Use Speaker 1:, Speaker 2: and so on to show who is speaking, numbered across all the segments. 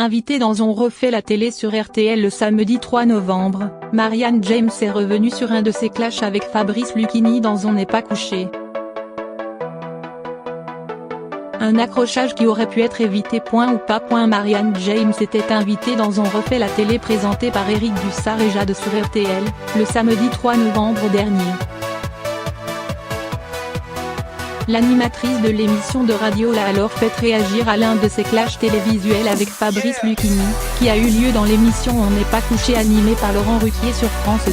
Speaker 1: Invitée dans On refait la télé sur RTL le samedi 3 novembre, Marianne James est revenue sur un de ses clashs avec Fabrice Lucchini dans On n'est pas couché. Un accrochage qui aurait pu être évité ou pas. Marianne James était invitée dans On refait la télé présenté par Éric Dussart et Jade sur RTL, le samedi 3 novembre dernier. L'animatrice de l'émission de radio l'a alors fait réagir à l'un de ses clashs télévisuels avec Fabrice Lucchini, qui a eu lieu dans l'émission On n'est pas couché animée par Laurent Ruquier sur France 2.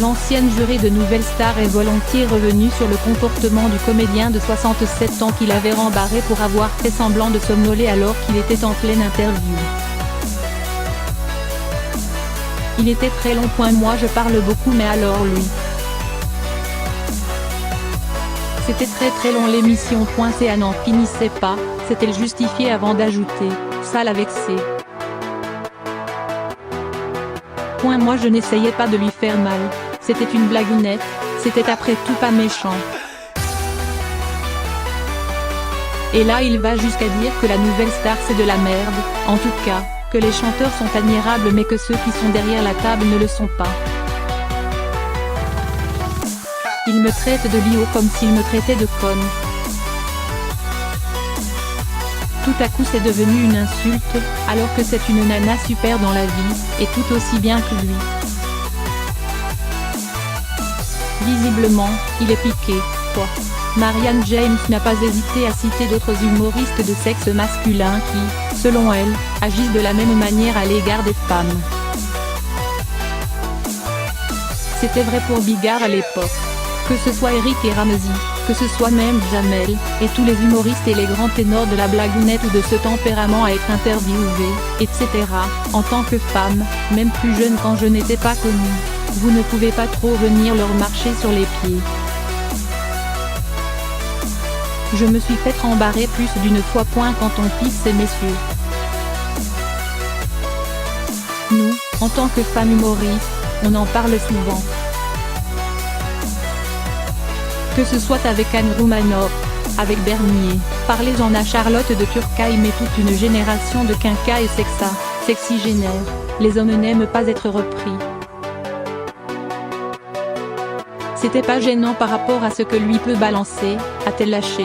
Speaker 1: L'ancienne jurée de Nouvelle Star est volontiers revenue sur le comportement du comédien de 67 ans qu'il avait rembarré pour avoir fait semblant de somnoler alors qu'il était en pleine interview. Il était très long. Moi je parle beaucoup mais alors lui. C'était très long l'émission. Ça n'en finissait pas, c'était le justifier avant d'ajouter, ça l'a vexé. Moi je n'essayais pas de lui faire mal, c'était une blagounette, c'était après tout pas méchant. Et là il va jusqu'à dire que la Nouvelle Star c'est de la merde, en tout cas, que les chanteurs sont admirables mais que ceux qui sont derrière la table ne le sont pas. Il me traite de liot comme s'il me traitait de conne. Tout à coup c'est devenu une insulte, alors que c'est une nana super dans la vie, et tout aussi bien que lui. Visiblement, il est piqué, quoi. Marianne James n'a pas hésité à citer d'autres humoristes de sexe masculin qui, selon elle, agissent de la même manière à l'égard des femmes. C'était vrai pour Bigard à l'époque. Que ce soit Eric et Ramzy, que ce soit même Jamel, et tous les humoristes et les grands ténors de la blagounette ou de ce tempérament à être interviewés, etc. En tant que femme, même plus jeune quand je n'étais pas connue, vous ne pouvez pas trop venir leur marcher sur les pieds. Je me suis fait rembarrer plus d'une fois. Quand on pique ces messieurs. Nous, en tant que femmes humoristes, on en parle souvent. Que ce soit avec Anne Roumanoff, avec Bernier, parlez-en à Charlotte de Turckheim et toute une génération de quinquas et sexygénaires, les hommes n'aiment pas être repris. C'était pas gênant par rapport à ce que lui peut balancer, a-t-elle lâché.